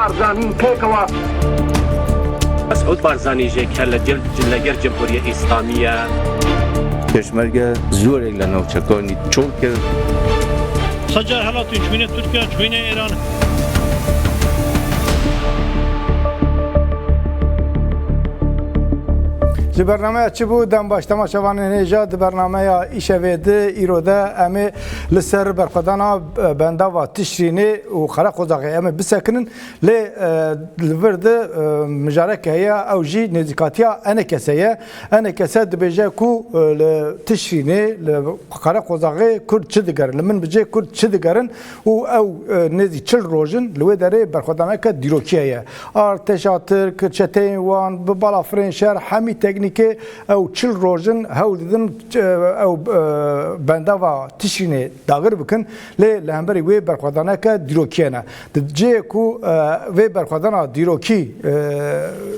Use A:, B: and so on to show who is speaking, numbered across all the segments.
A: بارزانی پێکەوە
B: مسعود بارزانی ژێکە لە لەگەر جمهوریە ئیسلامیە
C: پێشمەرگە زۆرێک لە ناوچەکانی چۆڵ کرد
D: سەجار هەڵاتی چوینە تورکیا چوینە ئێران
E: Ji bernameya çi bû dem baş temaşevanên hêja di bernameya îşevê di îro de em ê li ser berxwedana bendava tişrînê û Xereqozaxê em ê bisekinin lê li vir de mijarek heye ew jî nêzîkatiya Enekesê ye. Enekese dibêje ku li tişrînê li Xereqozaxê Kurd çi digerin li min bicê Kurd çi digerin û ew nêzî çil rojin li wê derê berxwedaneke dîrokiye ye. Artêşa Tirk, çeteyên wan bi balafirên şer hemî teknîk ew çil rojin hewl didin ew bendava tişrînê dagir bikin lê li hemberî wê berxwedaneke dîrokiye ne. Di ciyê ku vê berxwedana dîrokî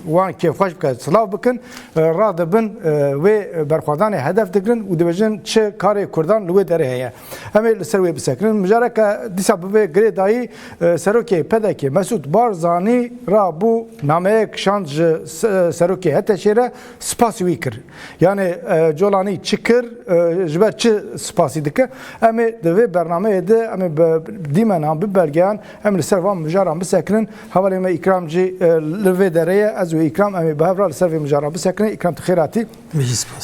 E: wan kêfxweş bike silav bikin radibin wê berxwedanê hedef digirin û dibêjin çi karê Kurdan li wê derê heye. Em ê li ser wê bisekinin. Mijareke dîsa bi vê girê dayî Serokê Pedekê Mesûd Barzanî ra bû nameyek şand ji Serokê Heteşê re spasî wî kir. Yani colanî çi kir ji ber çi spasî dike. Em ê di vê bernameyê de em ê dîmenan bi belgeyan em li ser van mijaran bisekinin. Hevalê me îkram jî li vê derê ye ez û îkram em ê bi hev re li ser vê mijaran bisekinin. İkram tu xêratî.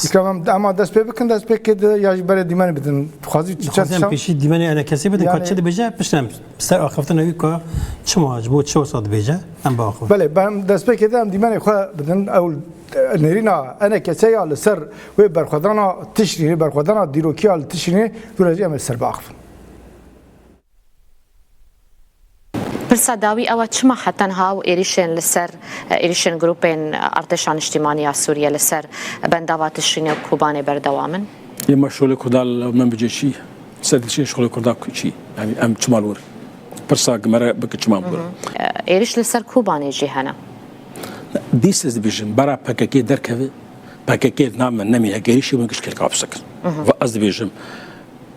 E: İkram em dest pê bikin dest pêkê de ya ji berê dîmenê bidin. Dixwazî
F: Dixwazim pêşî dîmenê Enekesê bidin ka çi dibêje piştem ser axaftina wî ka çima ji bo çi wisa dibêje em biaxivin.
E: Belê ben dest pêkê de em dîmenê xwe bidin ew nêrîna Enekesê ya li ser wê berxwedana tişrînê berxwedana dîrokiya li tişrînê durê em ê ser biaxivin.
G: Pirsa dawî ew çima hetenha û êrişên li ser êrişên grûpên Artêşa Niştimaniya Sûriye li ser bendava tişrînê û Kobanê berdewam in?
H: Ema şolê Kurdal min bicê çi ser dişê şolê Kurda çi yani em çima wir pirsa gimere bike çima wir.
G: Êriş li ser Kobanê jî hene.
H: Dîs ez dibêjim bera PKK derkeve PKK namen nemiye gerîşê min gişkê kapsakir. Ve ez dibêjim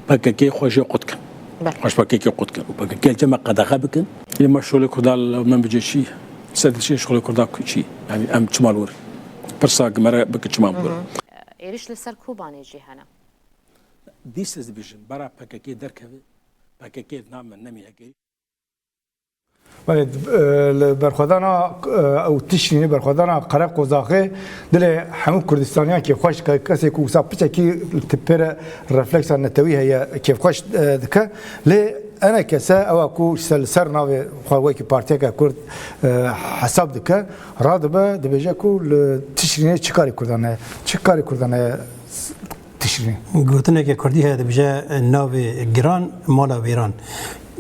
H: PKK xwe jê qut kin. Xweş PKK qut kin û PKK cema qedexe bikin. Ema şolê Kurdal min bicê çi ser dişê şolê Kurda çi yani em çima wir pirsa gimere bike çima wir.
G: Êriş li ser Kobanê jî hene.
H: Dîs ez dibêjim bera PKK derkeve PKK namen nemiye gerî
E: berxwedana ew tişrînê berxwedana Xereqozaxê dilê hemû Kurdistaniyan kêfxweş dike kesê ku wisa piçekî ti pêre refleksa netewî heye kêfxweş dike lê Enekese ew ku li ser navê xwe wekî partiyeke Kurd hesab dike radibe dibêje ku li tişrînê çi karê Kurdan heye çi karê Kurdan heye tişrînê
F: Gotineke Kurdî heye dibêje navê giran mala wêran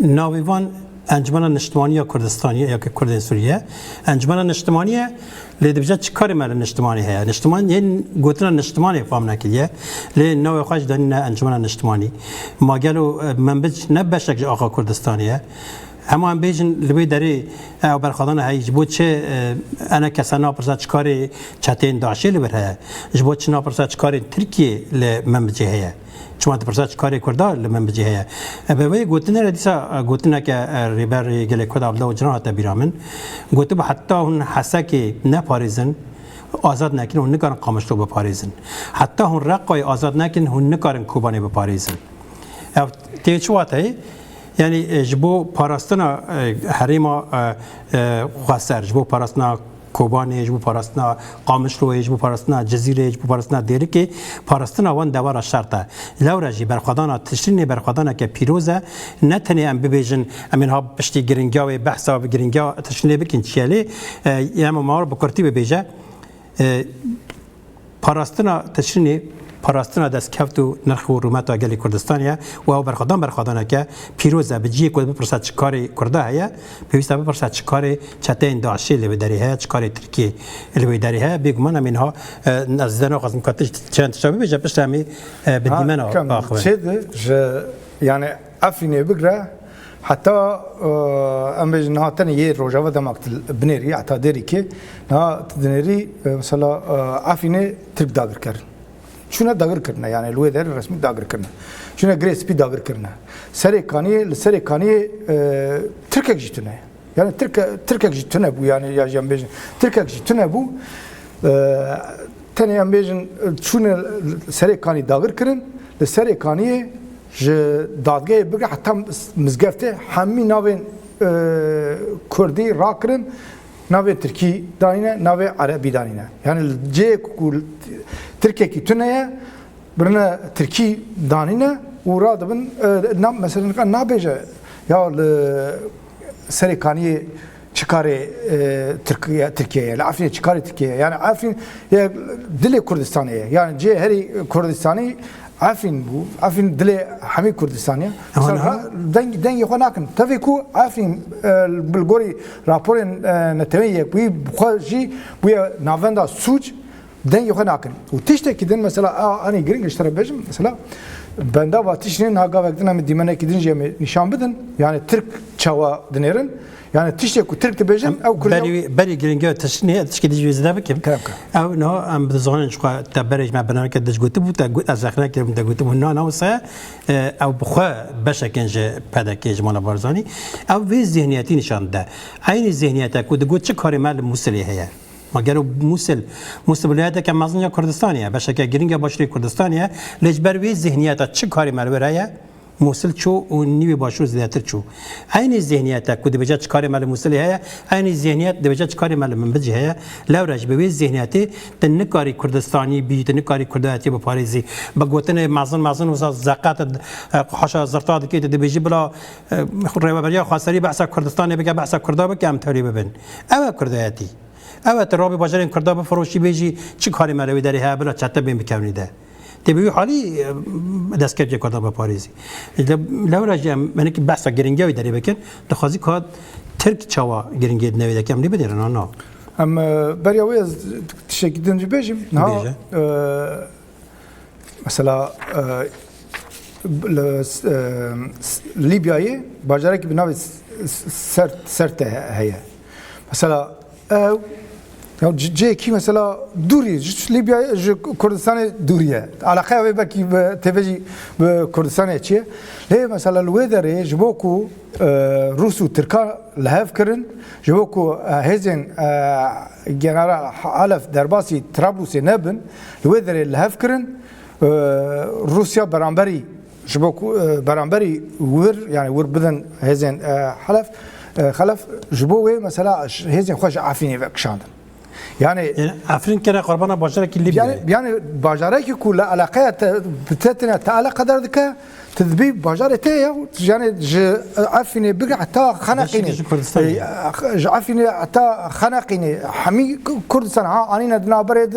F: navê van Encumena Niştimaniya Kurdistanî ya Kurdên Sûriye Encumena Niştimaniye lê dibêje çi karê me li Niştimanî heye Niştiman yên gotina Niştimanê fam nekiriye lê navê xwe ji danîne Encumena Niştimanî ma gelo membic ne beşek ji axa Kurdistanê ye hema em bêjin li wê derê ew berxwedana heye ji bo çi Enekese napirsa çi karê çeteyên Daişê li vir heye ji bo çi napirsa çi karên Tirkiye li membicê heye çima dipirsa çi karê Kurda li min bicê heye. Bi vê gotinê re dîsa gotineke rêberê gelê Kurd Abdullah Öcalan hate bîra min gotibû heta hûn hesekê neparêzin azad nekin hûn nikarin Qamişlo biparêzin. Heta hûn reqayê azad nekin hûn nikarin Kobanê biparêzin. Ev tê çi wateyê yani ji bo parastina herêma xweser ji bo parastina Kobanê ji bo parastina Qamişloyê ji bo parastina Cezîreyê ji bo parastina Dêrikê parastina wan dewera şert e. Lewre jî berxwedana tişrînê berxwedaneke pîroz e ne tenê em bibêjin em ên ha piştî giringiya wê behsa giringiya tişrînê bikin çi ye lê em mar bi Kurtî bibêje parastina tişrînê parastina destkeft û nirx û rûmeta gelê Kurdistanê û ew berxwedaneke pîroz e bi ciyê ku bipirsa çi karê Kurda heye pêwîst e bipirsa çi karê çeteyên Daişê li wê derê heye çi karê Tirkiye li wê derê heye bêguman em ên ha ez zê naxwazim ka çend tişa bibêje pişt em ê bi dîmena axivin.
E: Çêdir ji yani Efrînê bigre heta em bêjin niha tenê yê rojava demak binêrî heta Dêrikê niha dinêrî mesela Efrînê Tirk dagir kirin. Şuna dagir kirine yani li wê derê resmî dagir kirine. Şuna girê spî dagir kirine. Serê kaniyê li serê kaniyê Tirkek jî tune. Yani Türkiye jî tune bu yani ya jem bejin. Türkiye jî tune bu. Tenê em bêjin çûne serê kanî dagir kirin, li serê kaniyê ji dadgehê bigre heta mizgeftê hemî navên Kurdî rakirin, navê Tirkî danîne, navê Erebî danîne. Yani cihê ku Tirkiyekî tune ye, birine Tirkî danîne û radibin mesela nabêje ya li serê kaniyê çıkarı Türkiye'ye, Afrin'e çıkarı Türkiye'ye. Yani Afrin dili Kurdistan'e. Yani ciheri Kurdistan'ı Afrin bu. Afrin dili hami Kurdistan'e. Dengi xanakın. Tabii ki Afrin bilgori raporun neteweye bu ji bu navenda suç dengi xanakın. O tişteki den mesela hani girin işlere bejim mesela ben de vatişinin haga vaktin hem dimene gidince nişan bidin. Yani Türk çava dinerin. Yani tiştek Türk de bejim ev Kurd.
F: Beri giringe tişni tişki dici izle bikim. Ev no am bizanın şu taberij ma benar ke dizgutu bu ta gut azakna ke bu gutu no no sa ev bukha beşekenje pedakej mala barzani ev ve zihniyeti nişanda. Aynı zihniyete ku gut çıkarı mal musli heye. مگر موسل ولایت که مازنیا کردستانیه باشه که گرینگ باشری کردستانیه لجبر وی ذهنیت چه کاری مالوره موسل چو و نیوی باشور زیادتر چو این ذهنیت که دی بجا چه کاری مال موسل هیا این ذهنیت دی بجا چه کاری مال منبج هیا لورج به وی ذهنیتی تنکاری کردستانی بی تنکاری کرداتی به پاریزی بگوتن مازن وسا زکات حاشا زرطات که دی بجی بلا روابریا خاصری بحث کردستانی بگه بحث کردا بکم تاری ببین اما کرداتی اوت رابی باجرین کرده به فروشی بیجی چی کاری مروی داری ها بلا چته بین بکنی ده تبیو حالی دست کرده کرده به پاریزی لوراجی من که بحث گرینگی داری بکن دخوازی که ترک چوا گرینگی نویده کم نی بدیرن آنها
E: هم بریاوی از تشکی دنجی بیجیم نه مثلا لیبیایی باجره که بناوی سرت هیا مثلا یا جه کی مثلا دوری لیبیا کردستان دوریه علاقه و بکی تفجی به کردستان چیه لی مثلا الویدره جبوکو روس و ترکا لحاف کرن جبوکو هزین جنرال حلف درباسی طرابلس نبن الویدره لحاف کرن روسیا برانبری جبوکو برانبری ور يعني ور بدن هزین حلف خلف جبوه مثلا هزین خوش عفینی وکشاندن yani
F: Afrin kere kurbana başara ki Libya.
E: Yani başara ki kula alakaya btetine taala kadar dike tedbib başara te ya yani Afrin'e bir hatta khanaqini Afrin'e hatta khanaqini hami Kurdistan ha anina dinabared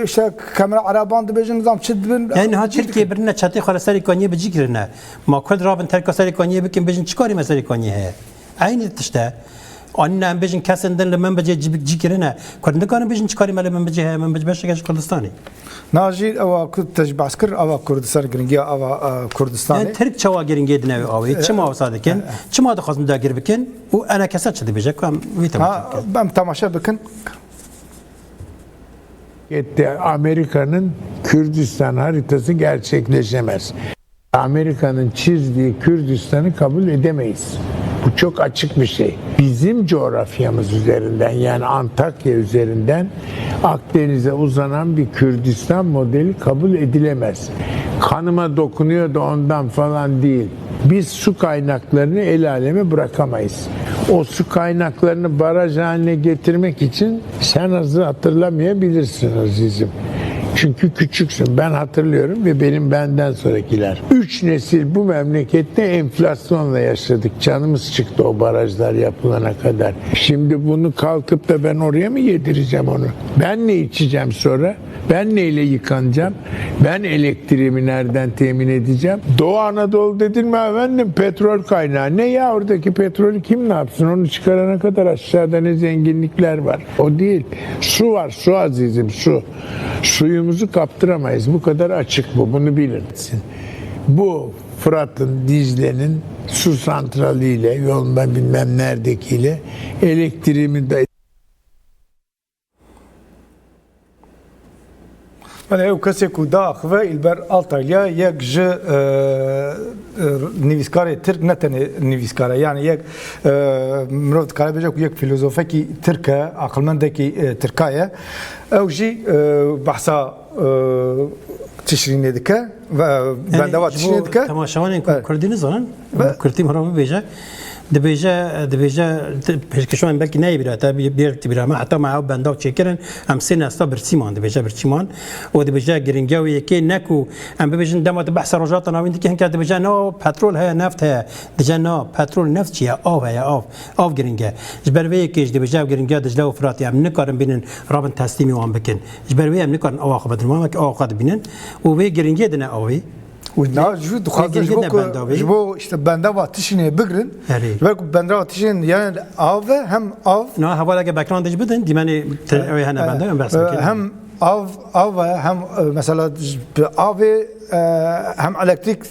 E: işte kamera Araban dibejin nizam çidbin
F: yani ha Türkiye birine çatı xarasari kaniye bicikirine ma Kurd rabın terkasari kaniye bikin bejin çıkarı mesele kaniye he aynı işte آنها هم بیشتر کسی دنبال من بچه جی کردنه کردن کارن بیشتر چیکاری مال من بچه هم بچه بشه کردستانی
E: ناجی آوا کرد تجربه کر آوا کردستان گرینگی آوا کردستانی
F: یعنی ترک چوا گرینگی دنیای آوی چه ما وساده کن چه ما دخواستم داگر بکن و انا کسات شده بیشه کام ویتم
E: ben tamaşa bakın
A: Amerika'nın Kürdistan haritası gerçekleşemez. Amerika'nın çizdiği Kürdistan'ı kabul edemeyiz. Bu çok açık bir şey. Bizim coğrafyamız üzerinden yani Antakya üzerinden Akdeniz'e uzanan bir Kürdistan modeli kabul edilemez. Kanıma dokunuyor da ondan falan değil. Biz su kaynaklarını el aleme bırakamayız. O su kaynaklarını baraj haline getirmek için sen hatırlamayabilirsin azizim. Çünkü küçüksün. Ben hatırlıyorum ve benden sonrakiler. 3 nesil bu memlekette enflasyonla yaşadık. Canımız çıktı o barajlar yapılana kadar. Şimdi bunu kalkıp da ben oraya mı yedireceğim onu? Ben ne içeceğim sonra? Ben neyle yıkanacağım? Ben elektriğimi nereden temin edeceğim? Doğu Anadolu dedin mi efendim? Petrol kaynağı. Ne ya oradaki petrolü kim ne yapsın? Onu çıkarana kadar aşağıda ne zenginlikler var. O değil. Su var. Su azizim su. Suyumuzu kaptıramayız. Bu kadar açık bu. Bunu bilirsin. Bu Fırat'ın, Dicle'nin su santraliyle, yolunda bilmem neredekiyle elektriğimi de
E: ولی او کسی که داخل البر آلتالیا یک ج نویسکار ترک نتنه نویسکاره یعنی یک مرد کاره بجا که یک فیلسوفه کی ترکه عقلمنده کی ترکایه او جی بحثا تشرینه دکه و بندوات تشرینه دکه
F: تماشاوان کردی نزانن کردی مرا بيجا دبيجا كشوان بالكي ناي براتا بيرتي برا ما حتى مع بنداو تشكرن ام سنه استا برسيمان دبيجا برسيمان ودبيجا جرينجاوي كي ناكو ام بيجن دما بحث رجاتنا وين كان كانت دبيجا نو بترول هي نفط هي دجا نو بترول نفط يا اوف هي اوف جرينجا جبروي كيش دبيجا جرينجا دجلا وفراتي ام نكرن بين رابن تسليمي وام بكن جبروي ام نكرن او اخ بدر ما او قد بينن وبي جرينجا دنا اوي
E: ودنا جو دخوازه جبو işte bende var tişini bigrin ve bende var tişin yani av hem av
F: no havalara background dij bidin dimani hana bende bas
E: hem av hem mesela av hem elektrik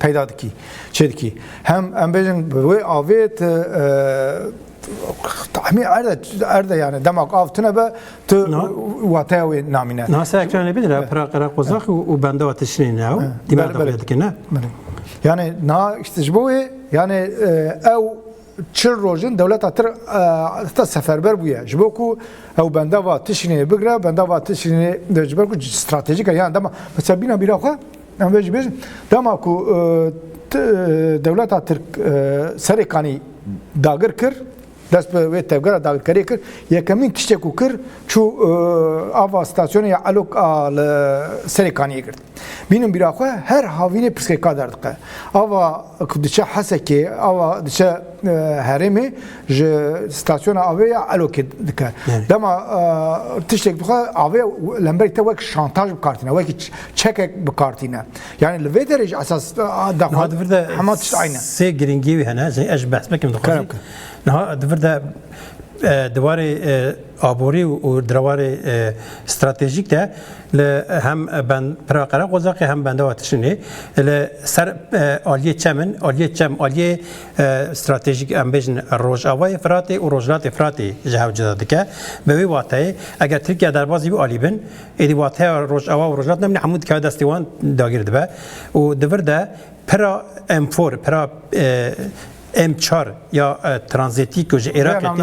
E: peyda diki çediki hem bejin ve avet tahmin erde yani demek avtına be tu vatawi namine
F: nasıl ekranı bilir para qozaq و bende var tişini ne dimani davaydık ne
E: yani na işte bu yani ev çıl rojun devlet atır ta seferber bu ya jibo ku ev bende var tişini bigra bende var tişini jibo ku stratejik yani dama mesela bina biraqa am vej biz dama ku devlet atır serikani dagir kir دست به تفکر داغکاری کرد یکمین تیشه کو کرد چو آوا استاسیون یا علوک آل سرکانی کرد بینم بیراخو هر هاوینه پسکه کادر دکه آوا کدیشه حسکی آوا دیشه هرمی ج استاسیون آوی یا علوک دکه دما تیشه دکه آوی لمبری تا وک شانتاج بکارتینه وک چکک بکارتینه یعنی لویدرج اساس داخل همه تیش aynı.
F: سه گرینگی هنه زي اش بحث بكم دخل نه دفرده دواره آبوری و دواره استراتژیک ده هم بند پراقره قزاقی هم بنده واتشینه ل سر آلیه چمن آلیه استراتژیک ام بیشن روجاوای فراتی و روجلات فراتی جهو جداده که به وی واته اگر ترکیه در بازی بی آلیبن ایدی واته روجاوا و روجلات نمی حمود که دستیوان داگیر دبه و دفرده پرا ام4 پرا M4 یا ترانزیتی که عراق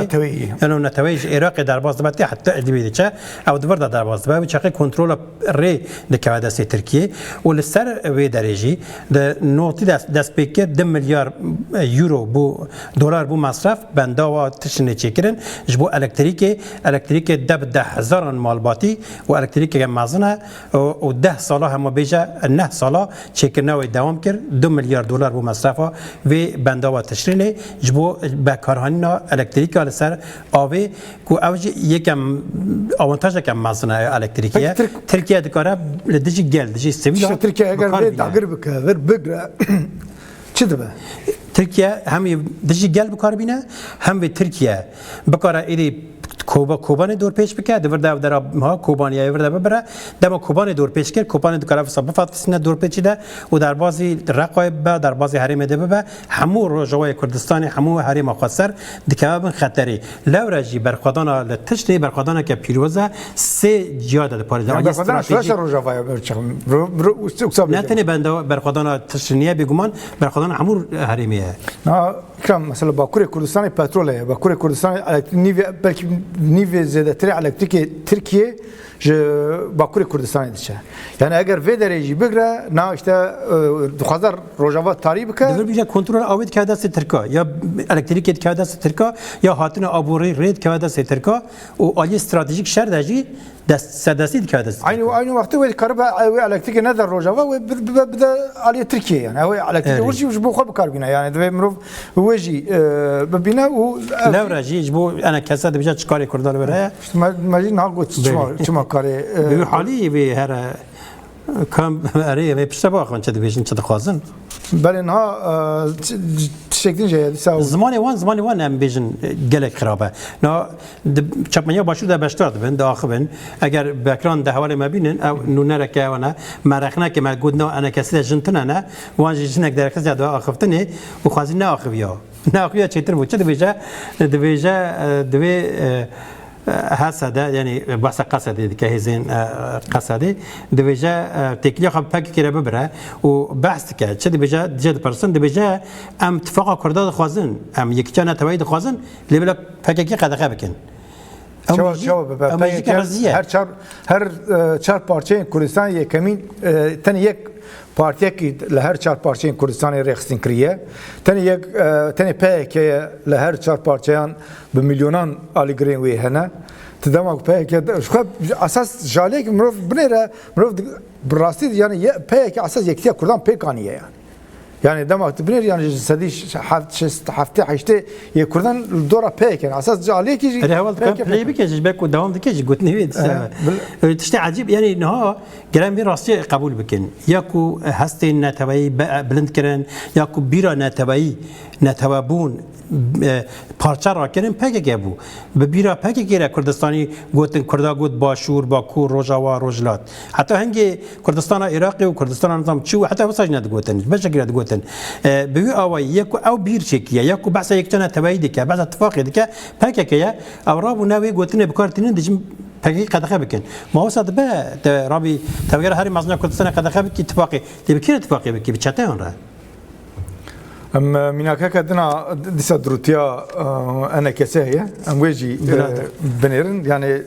F: یعنی نتویج عراق در باز دبته حتی ادبیه چه او دور در باز دبته و چقدر کنترل ری دکه دست ترکیه و لسر و درجی د نوتی دست پیکر 2 میلیارد یورو بو دلار بو مصرف بنده و تشنه چکرن جبو الکتریک دب 10,000 مالباتی و الکتریک مازنه و 10 ساله هم بیجا 9 ساله چکرنه و دوام کرد 2 میلیارد دلار بو مصرف و بنده و تشرینه جبو به کارخانه الکتریک آل سر آوی کو اوج یکم آوانتاژ کم مازنه الکتریکیه ترکیه دکاره لدیجی گل دیجی سویلا
E: ترکیه اگر به داغر بکه ور بگره چه دبه
F: ترکیه هم دیجی گل بکار بینه هم به ترکیه بکاره ایدی کوبان دور پیش بکرد ورده در ها کوبانیای ورده ببره دم کوبان دور پیش کرد کوبان دکاره فساب فاتسینه دور پیچیده و در بازی رقایب به در بازی حریم ده به همو روجوای کردستان همو حریم خاصر دکه بن خطری لورجی برخدان لتشنی برخدان که پیروزه سه جیاد ده پاریز
E: استراتژی روجوای برچم
F: نه تنی بنده برخدان تشنیه بگمان برخدان همو حریمیه
E: نه کم مثلا باکوری کردستان پتروله باکوری کردستان نیو بلکه نیو زیادتری الکتریک ترکیه باکوری کردستان دیشه یعنی اگر وی درجی بگره نه işte دخوازر روجاوا تاری بکه
F: دور بیجا کنترل آوید که دست ترکا یا الکتریک که دست ترکا یا هاتن آبوری رید که دست ترکا و آلی استراتژیک شر دجی دست سداسی که دست
E: aynı وقتی وی کاربا الکتریک ندار روجاوا و بده آلی ترکیه yani وی الکتریک ورشی وش بو خوب کار بینه yani دوی مروف ویجی ببینه و
F: لوراجی جبو انا کساد بیجا چکاری کردار بره
E: ماجی ناگو چما کاری
F: به حالی به هر کام اره و پشت باخن چه دیشن چه خوازن
E: بله نه شکلی جایی
F: زمانی وان هم بیشن گلک خرابه نه چپمنیا باشو در بشتار دبن داخبن اگر بکران ده حوالی ما بینن او نونره که وانا مرخنه که مگود نه انا کسی جنتنه نه وان جنک در کسی دو آخفتنه و خوازی نه آخویا چطور بود چه دویجه حسده یعنی بحث قصده که هزین قصده دویجه تکلیه خب پک کرده ببره و بحث که چه دویجه جد پرسن دویجه ام اتفاق کرده خوازن ام یک چند توید خوازن لیبلا پکی قدقه بکن
E: هر چهار پارچه کردستان یکمین تن یک پارتیا که لهر چهار پارچه کردستان رخصتین کریه تن که لهر چهار پارچهان به میلیونان آلیگرین وی هنه تدام که اساس جالی که مروف بنیره مروف براستی یعنی که اساس یکتیا کردان پیکانیه yani demek bilir yani sedi hafta haşte ye kurdan dora pek yani asas caliye ki
F: هذا بلاي بكج بك ودوام دكج قلت نبي تشتي عجيب يعني انها جرام بين راسي قبول بكن ياكو هستين نتبعي بلند كرن ياكو بيرا نتبعي نتبابون پارچه را کردن پک گبو به بیرا پک گیره کردستانی گوتن کردا گوت باشور باکور روجاوا روجلات حتی هنگی کردستان عراقی و کردستان نظام چو حتی وساج ند گوتن بچه گرد گوتن به اوای یک او بیر چکیه یک بحث یک تنه تبعی دیگه بعض اتفاقی دیگه پک کیه او رابو نوی گوتن بکارتین دیجم پکی قدخه بکن ما وسط به رابی تغییر هری مزنا کردستان قدخه بکی اتفاقی تبکیر اتفاقی بکی بچته اون را
E: ام مناكا كدنا ديسا دروتيا انا كساهيه ام ويجي بنيرن يعني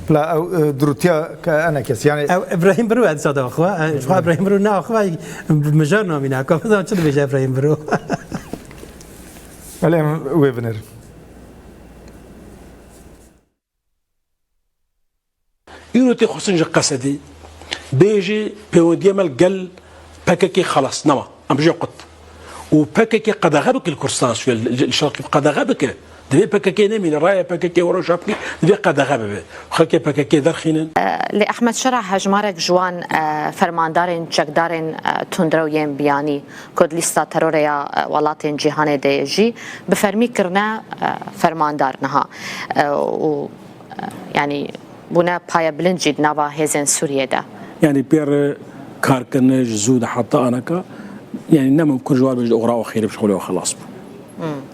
E: بلا دروتيا كانا كس يعني
F: ابراهيم برو هذا صدق اخوا ابراهيم برو نا اخوا مجرنا مناكا فدا شنو بيجي ابراهيم برو
E: عليهم وي بنير
H: يروتي خصنج قصدي بيجي بيودي مال قل باكاكي خلاص نما ام بيجي قط وباكاكي قدغه بك الكرسان شويه الشرقي قدغه بك دبي باكاكي نمين رايه باكاكي ورا شابكي دبي قدغه بك خلكي باكاكي درخين
G: لاحمد شرع هجمارك جوان فرماندارن چکدارن تندروین بیانی کد لیستا تروریا ولاتن جهان دیجی بفرمی کرنا فرماندار نها و يعني بنا بايا بلنجد نوا هزن سوريا ده
H: يعني بير كاركن جزود حتى انك يعني نما ممكن جوار بيج اغرا وخير بشغله وخلاص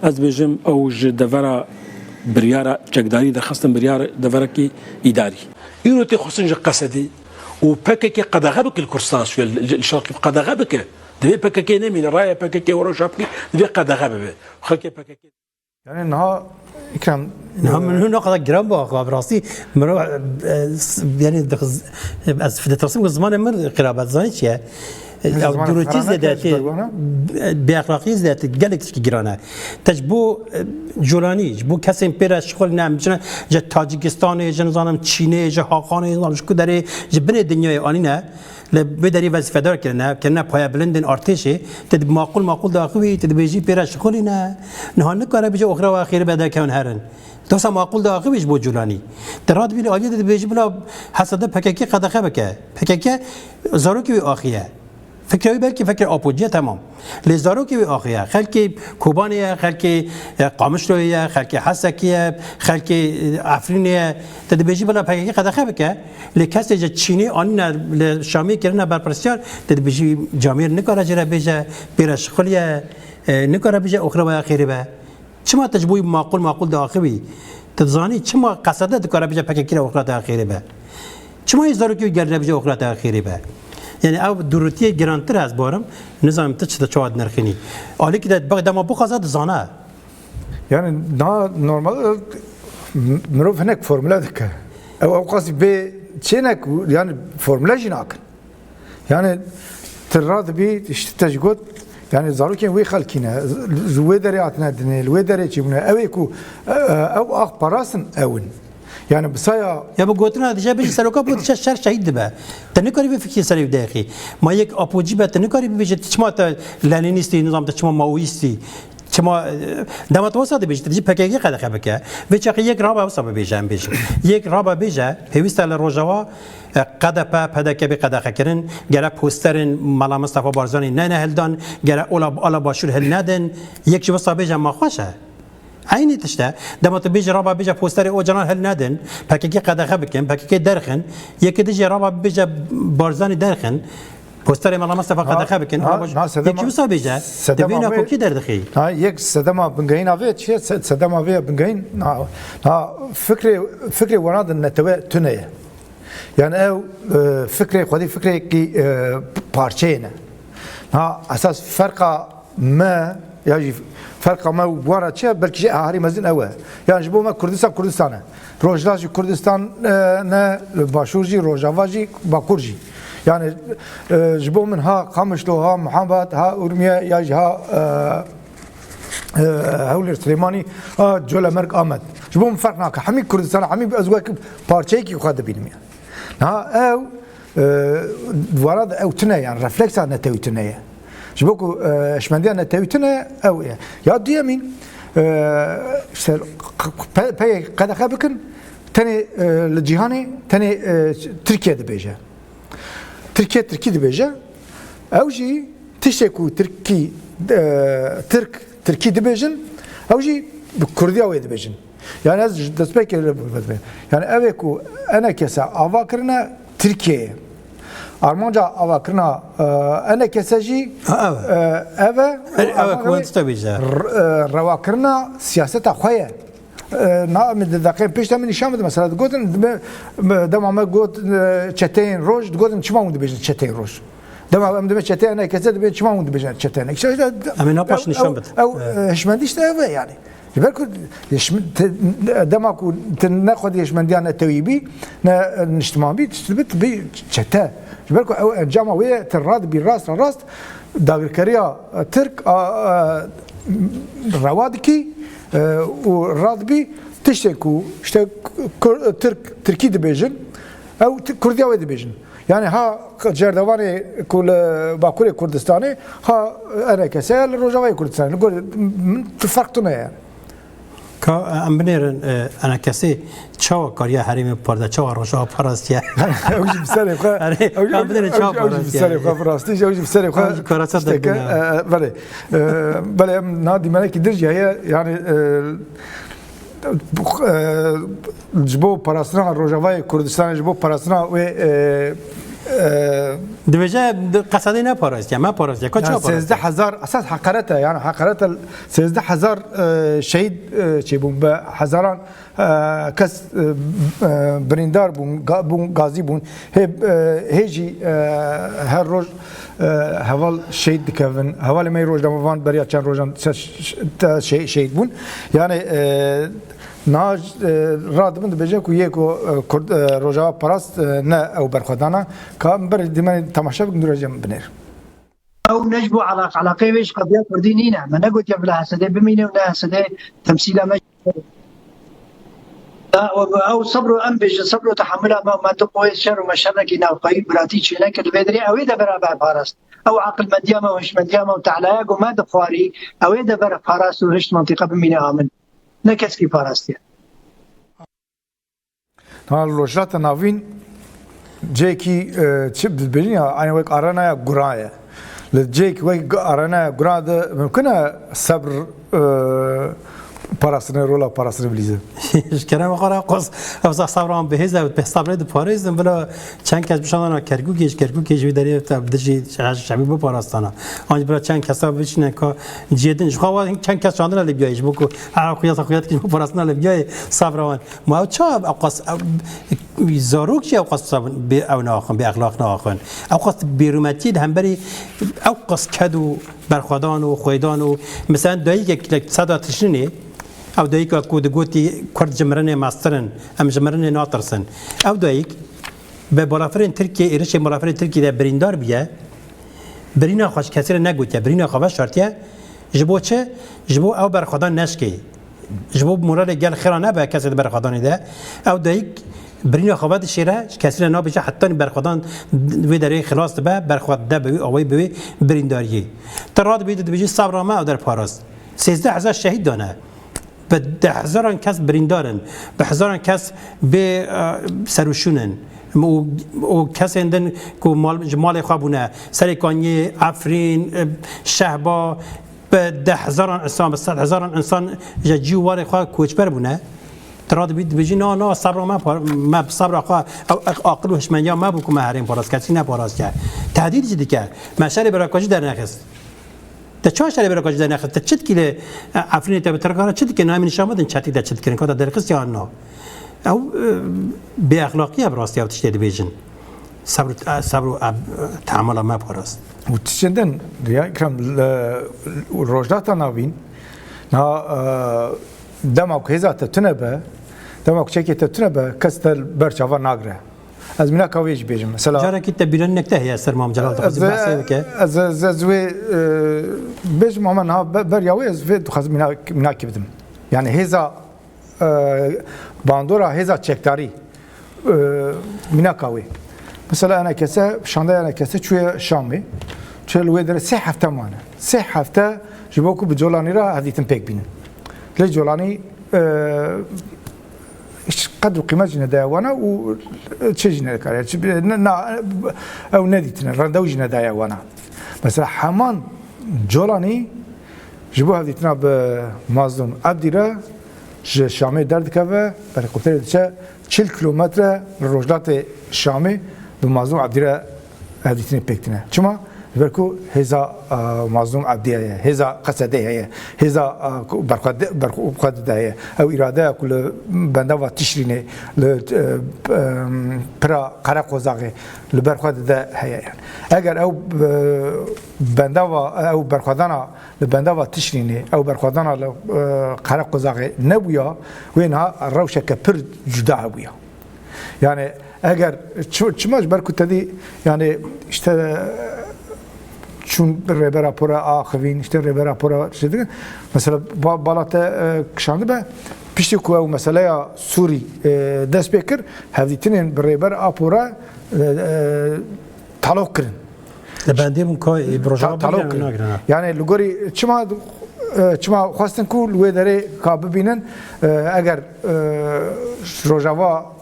H: از بيجم اوج دفرا برياره چقداري درخواستن برياره دفركي اداري يروتي خصنج قصدي وباكاكي قدغه بك الكرسان شويه الشرقي قدغه بك دبي باكاكي نمين رايه باكاكي ورا شابكي دبي قدغه بك خلكي باكاكي
E: يعني انها كان
F: من هنا قد جرام باخ براسي مرو يعني از في التصميم زمان مر قرابه زانيش دروتي زادت باخلاقي زادت قالك جيرانه تجبو جولاني جبو كسم بير شغل نام جا تاجيكستان جنزانم چينه جا هاخان نظام شكو داره جبن الدنيا انينا لبدري وظيفه دار كنا پایا بلندن ارتشه تد معقول داخوي تد بيجي بير شغلنا نه كاره بيجي اخرى واخير بدا كون هرن دوسا معقول داخويش بو جولاني تراد بيلي عليه تد بيجي بلا حسده پککی قدخه بك پککی زاروكي اخيه فكرة بلكي فكرة أبوجية تمام لزارو كي آخية خلكي كوبانية خلكي قامشلوية خلكي حسكية خلكي عفرينية تدبيجي بلا بحكي قد خبكة لكاس جا تشيني أننا لشامي كرنا بربرسيار تدبيجي جامير نكارا جرا بيجا بيرش خلية نكارا بيجا أخرى وآخرة با چما تجبوي معقول داخوي تتزاني چما قصده تكارا بيجا بحكي كرا أخرى آخرة با چما يزارو كي جرا بيجا أخرى آخرة با يعني او دروتي جرانتر از بارم نظام تشت چواد نرخني علي كده بقى ما بخازد زانه
E: يعني نا نورمال مروف هناك فورمولا دك او قصدي ب تشينك يعني فورمولا جناك يعني تراد بي تشتجقد يعني زاروكين وي خلكينا زويدري عتنا الويدري جبنا اويكو او اخ براسن اون يعني بصايا
F: يا بقولنا ديجا بيجي سلوكا بود شر شهيد به تنكري بفكر سري داخلي ما يك ابوجي به تنكري بيجي تشما لانينيستي نظام تشما ماويستي تشما دما توسط بيجي تجي بكاكي قد خبكه وچقي يك رابا وسب بيجام بيجي يك رابا بيجا هيست الروجوا قد پدک به قد خکرن گره پوسترن ملا مصطفی بارزانی نه هلدان گره اولا باشور هل ندن یک جو وسط بيجا ما خوشه عيني تشتا دمت بيجي رابا بيجا بوستري او جنان هل نادن بكيكي قدخه بكن بكيكي درخن يكي دجي رابا بيجا بارزاني درخن پوستر مالا مستفا قد خبکن یکی بسا بیجه دبینا کو کی دردخی
E: ها یک صدما بنگین اوی چیه صدما اوی بنگین ها فکر وراد نتوه تنه يعني او فكره خدي فكره كي بارشينا ها اساس فرقه ما يجي فرقه ما ورا شيء بلكي هاري مزن اوه يعني جبو ما كردستان روجلاجي كردستان نا باشورجي روجافاجي باكورجي يعني جبو من ها قامشلو ها محمد ها اورميا يجي ها هولر سليماني ها جولا مرق احمد جبو من فرقنا حمي كردستان حمي ازواج بارشي كي خد بينميا ها او وراد او تنه يعني رفلكس على نتوي تنه جبوكو شمنديا نتوي تنه او يا ديامين باي قد خابكن تاني الجهاني تاني تركيا دبيجا تركي دبيجا او جي تشتكو تركي دبيجن او جي بكرديا ويا دبيجن يعني از دسبك يعني اويكو انا كسا افاكرنا تركيا ارمانجا افاكرنا انا كساجي اوا
F: كوانت تبيجا
E: رواكرنا سياسه خويا نا من دقيقه بيش من شامد مثلا قلت دم ما قلت تشتين روج قلت شو ما بيجي تشتين روج دم تشتين انا كسا بيجي شو ما بيجي تشتين
F: امين باش نشامد
E: او هشمنديش تاوي يعني يبقى دماغو تناخذ يشمنديان التويبي نجتمع بي تثبت بي شتا يبقى او جامع ويا تراد بالراس راس داغر كريا ترك روادكي ورادبي تشتكو تركي دبيجن او كرديا ويا دبيجن يعني ها جردواني كل باكوري كردستاني ها انا كسال الرجاوي كردستاني نقول فرقتنا يعني
F: ام بنيرن انا كسي تشاو كاريا حريم پردا تشاو روشا پاراستيا
E: اوج بسالي خا
F: ام بنيرن تشاو
E: بسالي خا براستي اوج بسالي خا
F: كاراسات
E: بله بله نادي ملك درجه هي يعني جبو پاراستنا روجاوي كردستان جبو پاراستنا و
F: دبجه قصدی نپاراست ما پاراست یا کجا پاراست
E: 13000 اساس حقارته يعني حقارته 13000 شهيد چه بون به هزاران کس بریندار بون غازی بون هیجی هر روز حوال شهید دکن حوال می روز دموان بریا چند روزان شهید بون يعني ناج راد من بجا کو یکو روجا پرست نه او برخدانا کام بر دیمن تماشا بندرجم بنر
I: او نجبو علاقه ويش قضيه كردينينا ما نقول يا بلا حسده بمينه ولا حسده تمثيله ما او صبر انبج صبر تحمل ما تقوي شر ومشرك او قيب براتي شنك البدري او اذا برا بارست او عقل مديامه وش مديامه وتعلايا وما دخواري او اذا برا بارست وهش منطقه بمينه امن نكسكي باراستي
E: ها لوجات نافين جيكي تشب بالبنيه انا ويك ارانا غرايا لجيك ويك ارانا غراد ممكن صبر پاراستن رولا پاراستن بلیزه.
F: شکرم آخر قص افزا صبرم به هزار به صبر د پاریزم بلا چند کس بشان کرگو کیش ویداری تبدیجی شمی با پاراستانا. آنج بلا چند کس بچینن که جدن شخواه چند کس چندان لبیایش بکو عراقیات که پاراستن لبیای صبران ما چه اوقاس زاروک چه اوقاس به او ناخن به اخلاق ناخن اوقاس بیرومتی هم بری اوقاس کدو برخوادان و خویدان و مثلا دایی که صدا تشنی او دایک کود گوتی کرد جمرن ماسترن ام جمرن ناترسن او دایک به بالافرین ترکیه ایرش بالافرین ترکیه ده بریندار بیه برینا خوش کثیر نگوتیه برینا خواه شرطیه جبو چه جبو او برخوادان نشکی جبو مراد گل خیرانه به کسی برخوادانی ده او دایک برینا خواد شیره کثیر نابیشه حتی برخوادان وی داره خلاص به برخواد ده به اوی به برینداریه تراد بید بیجی صبرامه او در پاراست 13000 شهید دانه به 10,000 کس بریندارن به 1000 کس به سروشونن و کس هندن که مال خوابونه سرکانی افرین شهبا به 10,000 انسان به 100,000 انسان جیوار خواه کوچبر بونه تراد بيد بيجي نا صبر ما صبر أو عقل وهشمانيا ما بكم مهارين براس كاتي نا براس كا تهديد جدي كا ما شاري براكوج در نخست تشوا شاري براكوج در نخست تشد كيله عفرين تبتركانا تشد كنا من شامدن شاتي دا تشد كنا كذا در قصة نا أو بأخلاقية براس يا بتشتري بيجن صبر تعامل ما براس
E: وتشندن ريا كرام الرجلات نابين نا دماغ هزا تتنبه دماغ شيء تتنبه كستل برشافا ناقرة از منا كويج بيجم مثلا
F: جارا كي تبيرن نكته هي سر مام جلال تخذ بحثه بك
E: از زوي بيج ماما ها برياوي از في تخذ منا كبدم يعني هزا باندورا هزا تشكتاري منا كوي مثلا انا كسه شاندا انا كسه شويه شامي شو الويدر سه هفته مانه سه هفته جبوكو بجولاني را هذه تنبيك بينن ليش جولاني قدر قيمة جندا وانا وشيء جندا كاري او نديتنا رندو جندا وانا بس حمان جولاني جبوها هذه بمازدون عبديرا شامي درد كذا بركوتير دشة 40 كيلومتر الرجلات شامي بمازدون عبديرا هذه بيكتنا شما بركو هذا مظلوم عبدية هذا قصده هي هذا برقد ده أو إرادة كل بندوا تشرينه ل برا قرق وزاغه لبرقد ده هي يعني أجر أو بندوا أو برقدنا لبندوا تشرينه أو برقدنا لقرق وزاغه نبويا وينها الروشة كبر جدا بويا يعني أجر شماش بركو تدي يعني چون ربرا پورا آخوین اشته ربرا پورا شده مثلا بالات کشانده به پیشتی که او مسئله سوری دست بکر هفدیتنین ربر آپورا تعلق کرن
F: لبندی من که بروجا
E: تعلق کرن یعنی لگوری چما خواستن که لوی داره که ببینن اگر روجاوا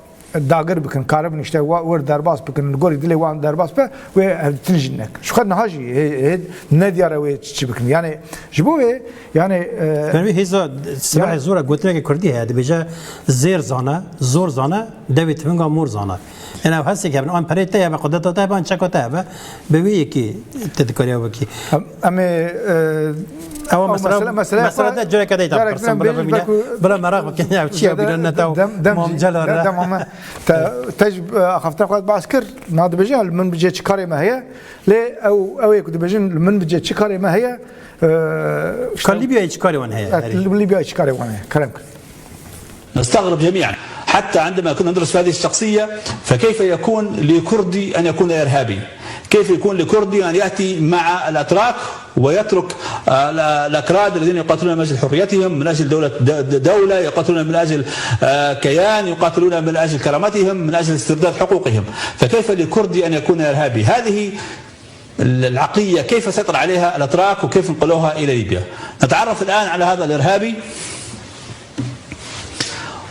E: داگر بکن کار بنشته ور درباس بکن گوری دلی وان درباس به و تنجنك شو خدنا هاجي ندياره و چی بکن یعنی جبوه یعنی
F: فهمی هزا سلاح زورا قلت لك كردي هذا بيجا زير زانا زور زانا دبيت منغا مور زانا انا حاسس كابن ان بريتا يا قدرت تابا ان شكوتا بوي كي تذكريا وكي
E: اما
F: او مثلا ده جرى كده يتعبر بلا مراغ كان يعمل شيء بيننا تو مام جلال
E: دم تجب اخفت قد بعسكر ناد بجال من بجي تشكاري ما هي لي او يكون بجن من بجي تشكاري ما هي
F: كان ليبيا يتشكاري وين هي
E: ليبيا يتشكاري وين هي كلامك
J: نستغرب جميعا حتى عندما كنا ندرس في هذه الشخصية فكيف يكون لكردي أن يكون إرهابي كيف يكون لكردي أن يأتي مع الأتراك ويترك الأكراد الذين يقاتلون من أجل حريتهم من أجل دولة يقاتلون من أجل كيان يقاتلون من أجل كرامتهم من أجل استرداد حقوقهم فكيف لكردي أن يكون إرهابي هذه العقلية كيف سيطر عليها الأتراك وكيف انقلوها إلى ليبيا نتعرف الآن على هذا الإرهابي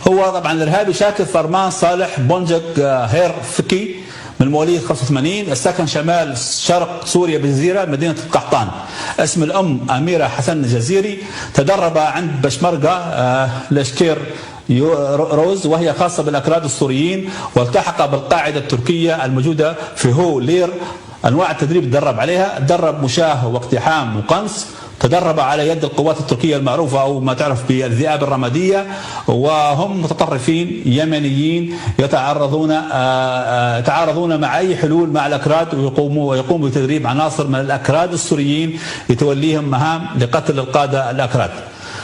J: هو طبعا الإرهابي شاكر فرمان صالح بونجك هير فكي من مواليد 85 الساكن شمال شرق سوريا بالجزيرة مدينة القحطان اسم الأم أميرة حسن الجزيري تدرب عند بشمركة لشكير روز وهي خاصة بالأكراد السوريين والتحق بالقاعدة التركية الموجودة في هو لير أنواع التدريب تدرب عليها تدرب مشاه واقتحام وقنص تدرب على يد القوات التركية المعروفة أو ما تعرف بالذئاب الرمادية وهم متطرفين يمنيين يتعارضون مع أي حلول مع الأكراد ويقوموا بتدريب عناصر من الأكراد السوريين لتوليهم مهام لقتل القادة الأكراد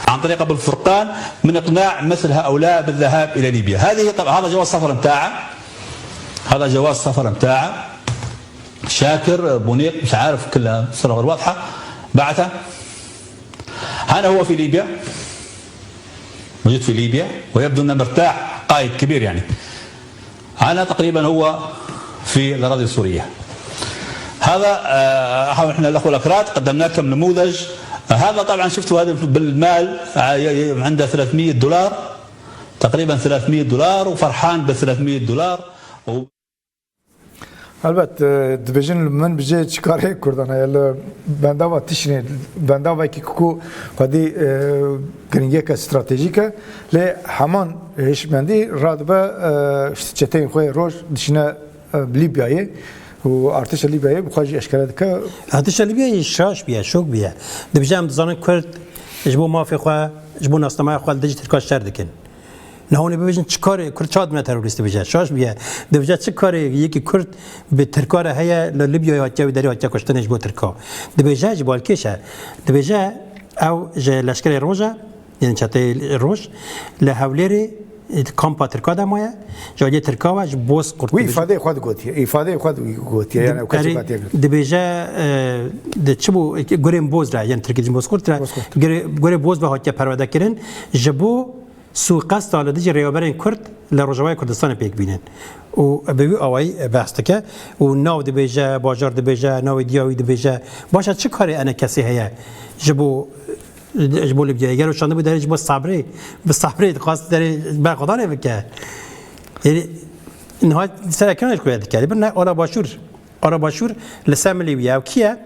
J: عن طريق أبو الفرقان من إقناع مثل هؤلاء بالذهاب إلى ليبيا هذه طبعا هذا جواز سفر متاعه شاكر بونيق مش عارف كلها صورة غير واضحة بعثه هنا هو في ليبيا موجود في ليبيا ويبدو أنه مرتاح قائد كبير يعني هنا تقريبا هو في الأراضي السورية هذا احنا الأخوة الأكراد قدمنا لكم نموذج هذا طبعا شفتوا هذا بالمال عنده $300 تقريبا $300 وفرحان ب$300
E: البته دبیجن من بجه چیکاره کردن هیل بنداوا تشنی بنداوا کی کو خودی گرینگه که استراتژیکه لی همان هشمندی رادبه چتین خوی روش دشنه لیبیایی و ارتش لیبیایی بخواهی اشکالات که
F: ارتش لیبیایی شاش بیه شوک بیه دبیجم دزانن کرد جبو مافی خواه جبو ناستمای خواه دیجی ترکاش شر دکن نهونی ببینن چیکاره کرد چاد من تروریست بیجه شاش بیه دبیجه چیکاره یکی کرد به ترکاره هیا لیبیا یا جوی دری یا کشتنش با ترکا دبیجه جبال کشه دبیجه او جه لشکر روزه یعنی چته روز لحولیری کامپا ترکا دمایه جای ترکا و بوس قرط
E: و ifade خود گویی یعنی کسی باتی
F: دبیجه دچبو گریم بوز را یعنی ترکی بوز قرط را گری بوز به حکم پرواده کردن جبو سوقست على ديجي ريوبرين كرد لرجوای کردستان پیک بینن و به اوای بحث که و ناو دی بیجا باجار دی بیجا ناو دیاوی دی بیجا باشه چه کاری انا کسی هيا جبو لیبیا اگر شانده بود درج با صبری به صبری خاص در با خدا نه بکه یعنی نهایت سرکنش کوید که بر نه آلا باشور لسام لیبیا و کیه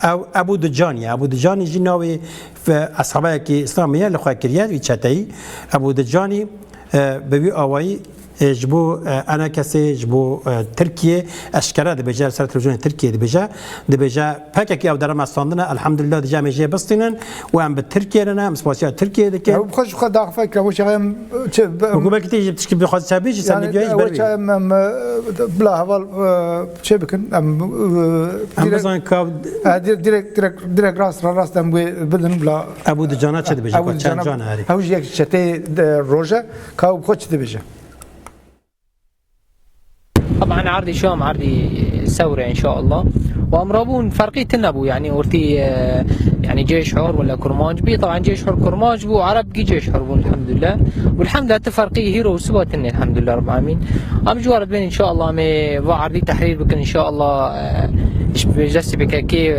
F: او ابو دجانی جناوی و اصحابه که اسلامیه لخوا کریات و چتایی ابو دجانی به اوای جبو انا کسی جبو ترکیه اشکره دبیجه سر تلویزیون ترکیه دبیجه پاک کی او درم استاندنه الحمدلله دجا میجه بستینن و ام به ترکیه نه مسپاسیا ترکیه دکه
E: بخش خود داخل فکر مش هم چه
F: حکومت کی تشکی بخواد چابیش سن بیای
E: بری بلا اول چه بکن ام
F: مثلا کا
E: direkt راست ام بدن بلا
F: ابو دجانا چه دبیجه کو چند جان هری
E: او یک چته روزه کا خود چه دبیجه
K: طبعا عرضي شام عرضي ثورة إن شاء الله وأمرابون فرقي تنبو يعني أورتي يعني جيش حر ولا كرماج بي طبعا جيش حر كرماج بو عرب جي جيش حر الحمد لله والحمد لله تفرقي هيرو وسباتني الحمد لله رب العالمين أم جوارد بين إن شاء الله مي وعرضي تحرير بكن إن شاء الله جلستي بكاكي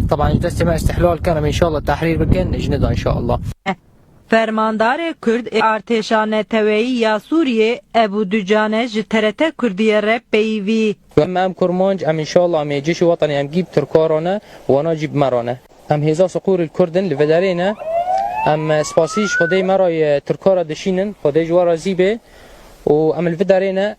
K: طبعا جلستي ما استحلال كان إن شاء الله تحرير بكن جندا إن شاء الله
L: فرماندار کرد ارتشا نتویی یا سوریه ابو دجانه جترت کردیه رب بیوی
K: اما ام کرمانج ام ان شاء الله ام جيش وطني ام جيب تركارانه وانا جيب مرانه ام هزا صقور الكردن لفدارينا ام سپاسيش خدي مرای ترکارا دشینن خدي جوارا زيبه و ام الفدارينا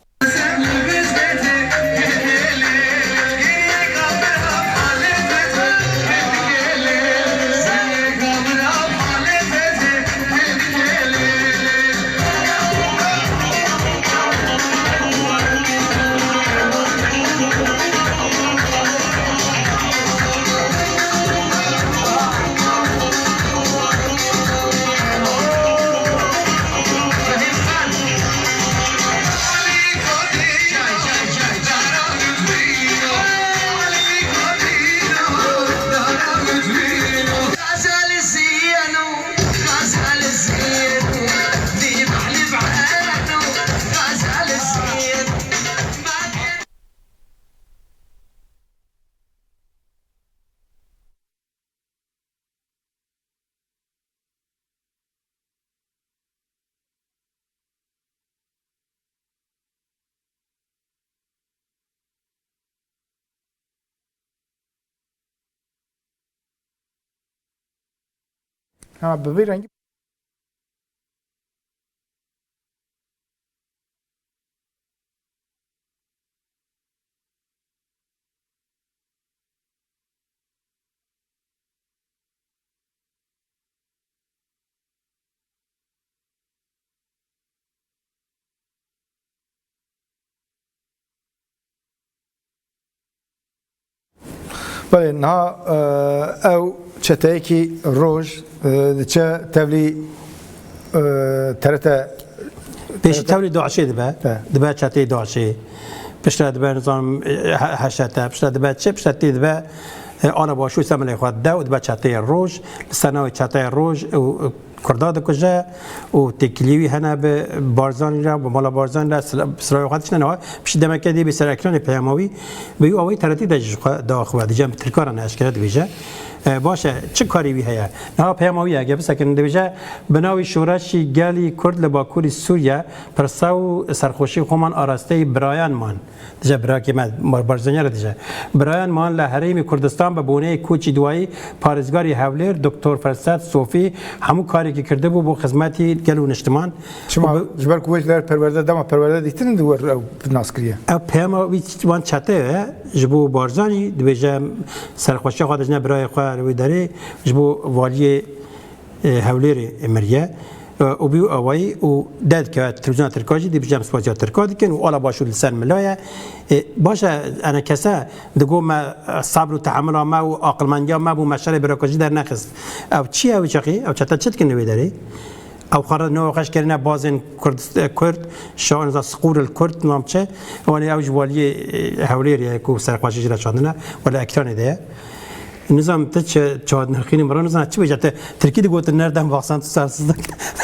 E: ها به رنگ بله نه او چتایکی روز چه تولی ترتا
F: پیش تولی داعشی دبا چتی داعشی پیش دبا نظام حشته پیش دبا چه پیش دبا آن باشوی سملی خود دو دبا چتی روز سنوی چتی روز کردا دکجه و تکلیوی هنه به بارزان را و مالا بارزان را سرای خودش نه پیش دمکه دی به سر اکران پیاموی به او اوی ترتی داخل دیجم ترکارن اشکال دیجه باشه چه کاری وی هیا نه پیاموی اگه بس کنن دیجه بناوی شورشی گلی کرد لباکوری سوریه پرساو سرخوشی خومان آراسته برایان مان دیجه برای که من بارزانی را دیجه برایان مان لحریم کردستان به بونه کوچی دوایی پارزگاری حولر دکتر فرساد صوفی همون کاری که کرده بود با خدمتی گلو نشتمان
E: شما جبر کویت لر پرورده دما پرورده دیتن دور او ناسکریه
F: او پیما وان چته جبو بارزانی دیجه سرخوشی خودش نه برای روی داره جبو والی حولر امریه و بیو آوایی و داد که تلویزیون ترکاجی دی بجام سپاسیا ترکادی کن و آلا باشو لسان ملایه باشه انا کسا دگو ما صبر و تحمل ما و عقلمندی ما بو مشار براکاجی در نخست او چی او چقی او چتا چت کنه ویداری او خرد نو قش کرنا بازن کرد شان از سقور الكرد نامچه ولی اوج والی حولر کو سرخوشی را شاندنا ولی اکران ده نظام تچ چاد نخینی مرا نظام چی بجته ترکی دیگه نردم واقعا سرسزد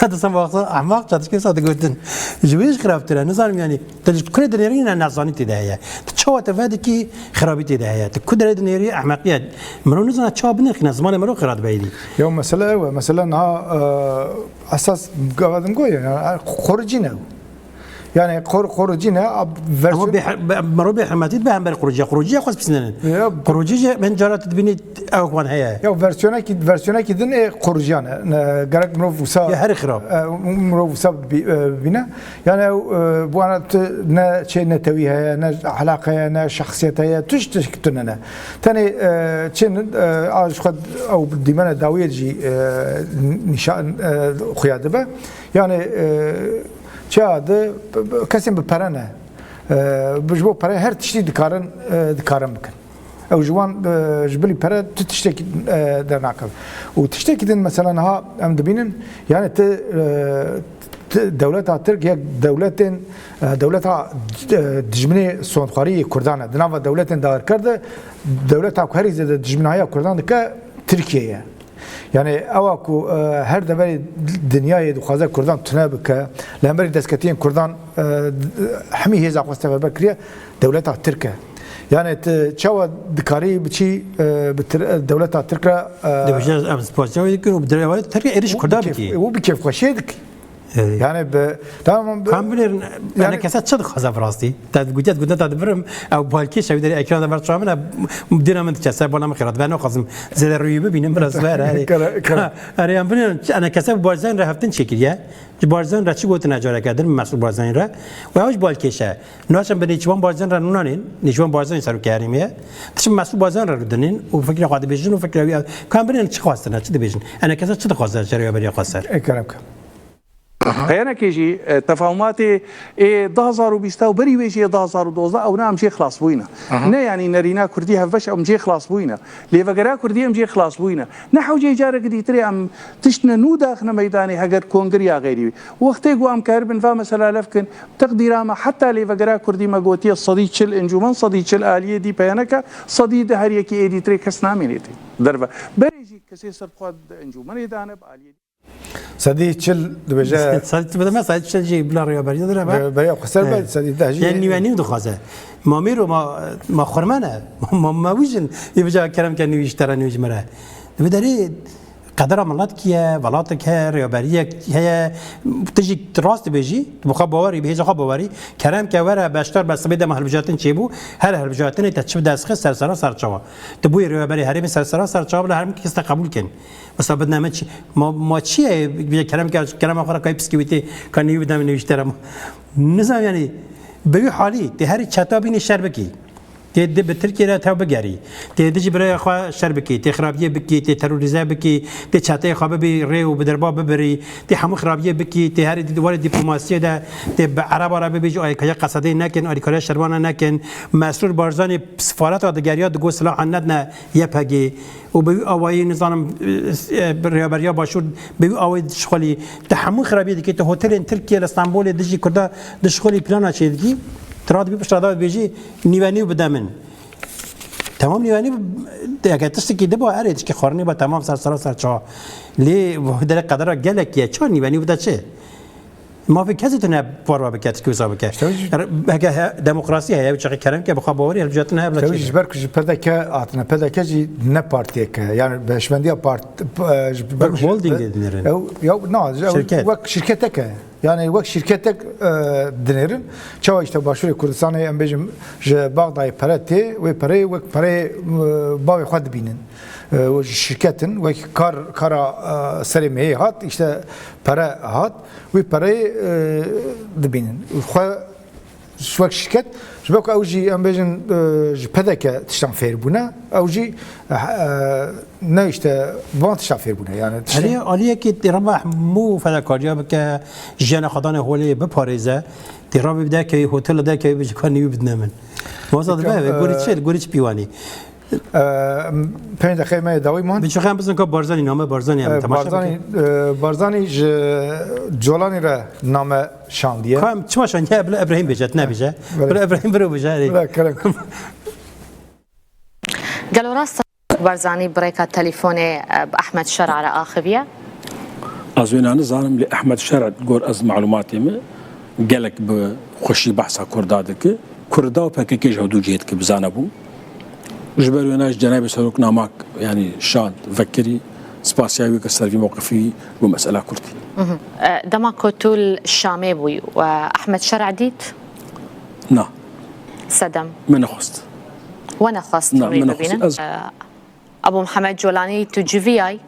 F: هذا واقعا احمق چاتش که ساده گفتن جویش خرابتره نظام یعنی تذکر دنیری نه نزانی تیده چه تفادی کی خرابی تیده کدر دنیری احمقیت مرا نظام چاب نخینه زمان مرا خراب بیدی
E: یوم مثلا ها اساس قاعدن گویا خارجینه يعني خروجينا
F: اما مرو بحرمتي بهم بر خروجيه خاص بسنن خروجيه من جرات تبني اوان هي
E: يا فيرسيونا كي دن خروجيان قالك مرو وسا
F: هر خراب
E: مرو وسا بنا يعني بوانا نا شيء نتويها نا علاقه نا شخصيتها تشتكتنا ثاني شن اج خد او ديمانه داويه جي نشان خيادبه يعني چه کسی به پرنه بجبو پره هر تشتی دکارن بکن او جوان جبلی پره تو تشتکی در ناکل و تشتکی دن مثلا ها ام دبینن یعنی دولتها ترک یک دولتها دجمنی سوانخواری کردانه دناوا دولتن دار کرده دولتها که هری زده دجمنهای کردان که ترکیه يعني أواكو هر دبري دنيا دخوازة كردان تنابك لأمري دسكتين كردان حمي هزا قوستة بكرية دولتها تركة يعني تشاو دكاري بشي دولتها تركة
F: دبجاز أمس بوزيو يكونوا بدرجة تركة إيش كردان بكي
E: هو بكيف خشيدك يعني
F: تمام كامبلر يعني كاسات شد خزا براستي تقولت تدبرم او بالكيش او دري اكران دبر شامنا مدير من تشسب ولا مخرات بانو قسم زل الريب بينم براس بار هاري انا كاسب بارزان رفتن شكليه بارزان را چی گوت نجاره کردن مسئول بارزان را و هاش بالکشه ناشم به نیچوان بارزان را نونانین نیچوان بارزان سرو کریمیه تشم مسئول بارزان را ردنین و فکر خاطر بیشتر و فکر کامبلر چی خواستن چی بیشتر انا کاسات چی خواستن چرا برای خواستن
E: كلام
M: خيانا كيجي تفاهماتي 2020 وبري ويجي 2012 او نعم جي خلاص بوينا نه يعني نرينا كردي هفش ام جي خلاص بوينا لي فقرا كردي ام جي خلاص بوينا نحو جي جارك دي تري ام تشنا نو داخنا ميداني هاجر كونغريا غيري وقتي قوام كاربن فمثلا لفكن تقديرا ما حتى لي فقرا كردي ما قوتي صديق شل انجمن صديق شل اليه دي بيانك صديق هريه كي ايدي تري كسنامينيتي دربه بريجي كسي سرقد انجمن دانب اليه
E: سدي تشل دبجا
F: سدي بدل ما سدي تشل جي بلا ريا بريد دربه
E: بريا خسر بعد سدي دهجي
F: يعني دخازه ما ميرو ما خرمانه ما ويجن يبجا كلام كان يشترى نيج مره بدري قدر ملات كيه ولاتك هي ريابريه هي تجي راست بيجي مخابواري بيجي خابواري كلام كوره باشتر بس بده مهلبجاتن چيبو هر هلبجاتن تشب دسخ سرسرا سرچوا تبوي ريابري هرم سرسرا سرچوا هرم كيست قبول كن بس بدنا ما چي كلام اخر كاي بسكويتي كان يبدا من يشترى نظام يعني بيو حالي تهري چتا بين شربكي تيد بتركيا لا تاو بگاري تيدج برای خوا شر بکی تی خرابیه بکی تی تروریزه بکی تی چاته خواب بی ریو بدربا ببری تی همو خرابیه بکی تی هر دوار دیپلماسی ده تی عرب عربی بیجو آی کجا قصده نکن آی کجا شربانه نکن مسرور بارزانی سفارت آدگریا دگو سلاح ندنه یپگی و به آوای نظام ریابریا باشور به آوای شغلی تحمل خرابیه دیگه تی هتل ترکیه استانبول دجی کرده دشغلی پلان چیدگی تراد بی پشتادات بیجی نیوانی و بدمن تمام نیوانی اگه تشتی که دبا ارید که خورنی با تمام سر چا لی در قدر گلکیه چون نیوانی بوده چه ما في كذا تنا بورا بكات كوزا بكات هكا ديمقراطيه هي بشكل كلام كي بخا باوري الجاتنا بلا
E: توجي برك بدك اتنا بدك جي نا بارتيك يعني بشمنديه بارت
F: برك هولدينغ
E: يا وقت شركتك يعني وقت شركتك دنيرن شو işte başvuru Kurdistan'a em bejim Bağdayı parati ve parayı ve parayı bavi xad binin şirketin ve kara sermaye hat işte para hat ve parayı dibinin وقت شركت جبك أوجي أم بيجن جبهدك تشتغل فيربونا أوجي نايشته بانت تشتغل فيربونا يعني
F: عليه كي تربح مو فلا كاريا بك جانا خدانه هولي بباريزه ترابي بدا كي هوتيل دا كي بيجي كان يبدنا من وصل بقى قولي بيواني
E: پنج دقیقه ما داوی مان
F: بیشتر هم بزن که بارزانی نامه بارزانی هم
E: تماشا بارزانی جولانی را نامه شاندیه
F: کام چما شاندیه بلا ابراهیم بجات نبیجه بلا ابراهیم برو بجه
E: لا کلام
G: قالوا راس بارزاني بريكة تليفوني بأحمد شرع على آخبية
H: أزوين أنا زانم لأحمد شرع تقول أز معلوماتي ما قالك بخشي بحثها كردادك كردا وباكيكي جهدو جيتك بزانبو جبروا ناس جناب سلوك نامك يعني شان فكري سباسياوي كسر في موقفي ومسألة كردي.
G: دما كتول الشامي بوي وأحمد شرع ديت؟
H: نعم.
G: صدم.
H: من خست.
G: وانا خست.
H: نعم من خست.
G: أبو محمد جولاني تجيفياي.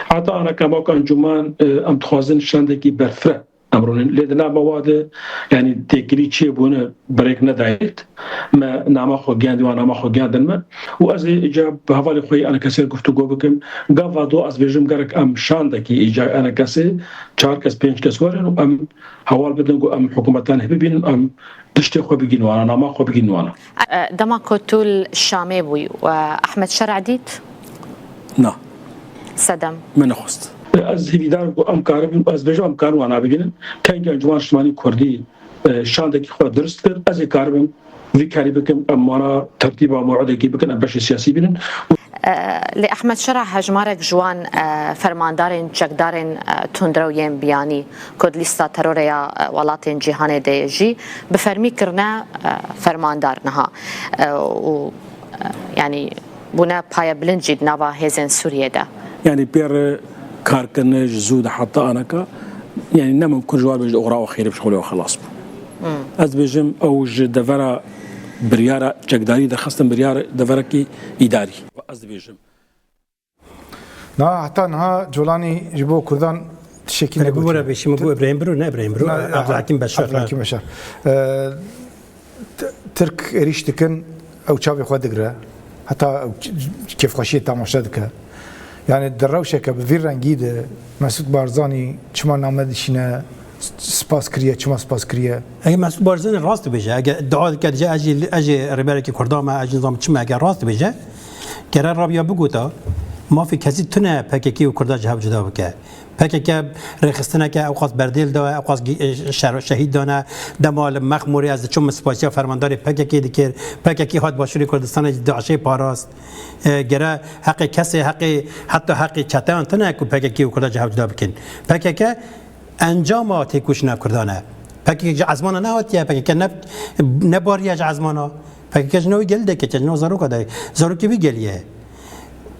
N: حتى أنا كما كان جمان أم تخازن شاندكي برفرة. أمرون لدنا مواد يعني تكري شيء بونه بريك ندايت ما نعم خو جاند وانا ما خو جاند ما وأز إجاب بهوالي خوي أنا كسر قفتو جوبكم قافادو أز بيجم قرك أم شاندكي إجاب أنا كسر شهر كس بينش كسورن وأم هوال بدنا أم حكومتان هبين أم تشتي خو بيجين وانا نعم خو بيجين وانا
G: دما كتول الشامي بوي وأحمد شرع ديت؟
H: نعم.
G: صدم.
N: من خست. از هیدار ام کارم از بجام ام کارم وانا بگیرن که اینجا جوان شمالی کردی شاندکی خود درست کرد از کارم وی کاری بکم امانا ترتیب و موعده کی بکن باش سیاسی بینن
G: لأحمد شرع هجمارك جوان فرماندارين جگدارين تندروين بياني كود لستا تروريا ولاتين جهان ديجي بفرمي كرنا فرماندار نها و يعني بنا بايا بلنجيد نوا هزن سوريا دا
H: يعني بير كاركن جزود حتى أنا كا يعني نعم ممكن جوار بيجي أغراء وخير بشغله وخلاص از بيجم أوج دفرة بريارة جقداري دخستن بريارة دفرة كي إداري از بيجم
E: نا حتى نها جولاني جبو كردان تشكي
F: أنا بقول بيشي مبو إبراهيم برو نا إبراهيم برو عبد الحكيم بشار
E: عبد الحكيم بشار ترك ريشتكن أو تشافي خودقرا حتى كيف خشية تماشا دكا يعني الدروشه كبفير رنجيده مسعود بارزاني چما نامه دشينه سپاس کریه چما سپاس کریه
F: اگه مسعود بارزاني راست بيجه اگه ادعا کرد جا اجي ربارك كردام اجي نظام چما اگه راست بيجه قرار رابيا بگوتا ما في كذي تنه پککی و کردا جواب جدا بکه پکک رخصتنه که اوقات بردیل دا اوقات شهید دانه دمال مخموری از چون سپاسیا فرماندار پککی دکر پککی هات باشوری کردستان داعشه پاراست گره حق کسی حتی حق چتان تنه کو پککی و کردا جواب جدا بکن پکک انجامات کوش نکردانه پکک عزمانه نه هاتیه پکک نباریه عزمانه پکک نوی گلده که نو زارو کده زارو کی گلیه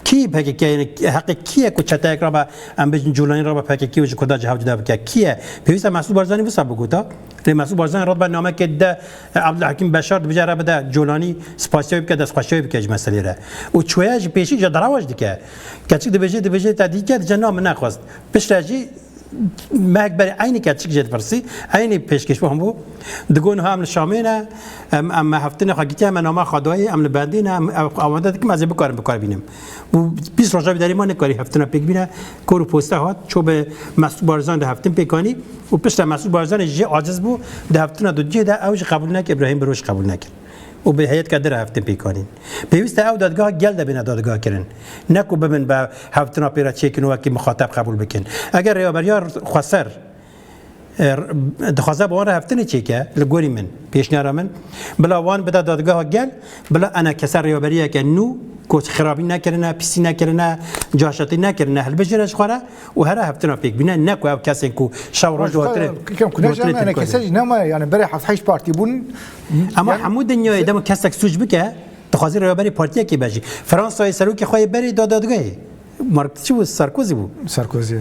F: کی پککی حق کیه کو چتایک را با ام بجن جولانی را با پککی و کدا جواب جدا بک کیه پیوسته مسعود بارزانی وسا بگوتا ری مسعود بارزانی رد نامه که ده عبدالحکیم بشار بجاره بده جولانی سپاسیوی بک دست خوشی بک مسئله را و چویاج پیشی جا دراوج دیگه کچک د بجه تدیکه جنام نخواست پشتاجی ماكبر عيني كاتشك جد فرسي عيني بيشكش فهم بو دقون هم الشامينا أما هفتنا خاكتيا من ما خدوي أم الباندينا أو عندك ما زي بكار بينهم وبيس رجع بداري ما نكاري هفتنا بيك بينا كورو بوستا هات شو بمسعود بارزان ده هفتن بيكاني وبيشت مسعود بارزان جي عاجز بو ده هفتنا دو جي ده أوج قبول نك إبراهيم بروش قبول نك و به هیئت کدر هفته پیکانین پیوسته او دادگاه گلده بین دادگاه کردن نکو ببین به هفتنا پیرا چیکن و کی مخاطب قبول بکن اگر ریابریار خسر دخوازه بوان هفتنی چی که لگوری من پیشنهاد من بلا وان بده دادگاه گل بلا انا کسر ریابریه که نو کوچ خرابی نکردن پیسی نکردن جاشتی نکردن هل بجرش خوره و هر هفتنا پیک بینه نکو او کسی کو شاور روز دوتره
E: کم کنه انا کسی نما یعنی برای هفت هشت پارتی بون
F: اما حمود دنیا دم کسک سوج بکه تخوازی ریابری پارتیه کی بجی فرانسه سرو که خوای بری دادگاهی مارک چی بود سارکوزی بود
E: سارکوزی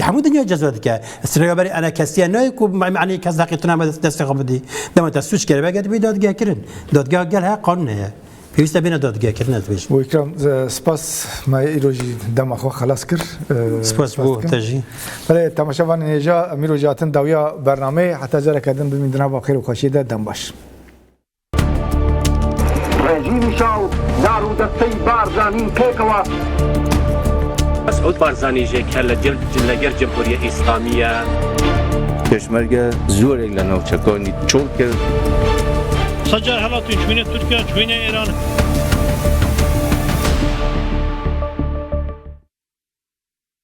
F: همون دنیا جزوات که استرابری انا کسی نه کو معنی کس دقیقاً ما دست قبضی دم تسوچ کرد بگید بی دادگاه کردن دادگاه گل ها قانونه پیوسته بین دادگاه کردن بیش
E: و اکرام سپاس ما ایروجی دم خو خلاص کرد
F: سپاس بو تجی
E: ولی تماشاوان اینجا امیرو جاتن داویا برنامه حتی جرا کردن بمیدنا با خیر و خوشی دم باش
O: رژیم شاو دارو دستی بارزانین پیکوا
B: مسعود بارزانی جه کل جلگر جمهوری اسلامیه
C: پشمرگه زورێک لە ناوچەکانی چۆڵ کرد
D: سجا هەڵاتی چوینە تورکیا چوینە ئێران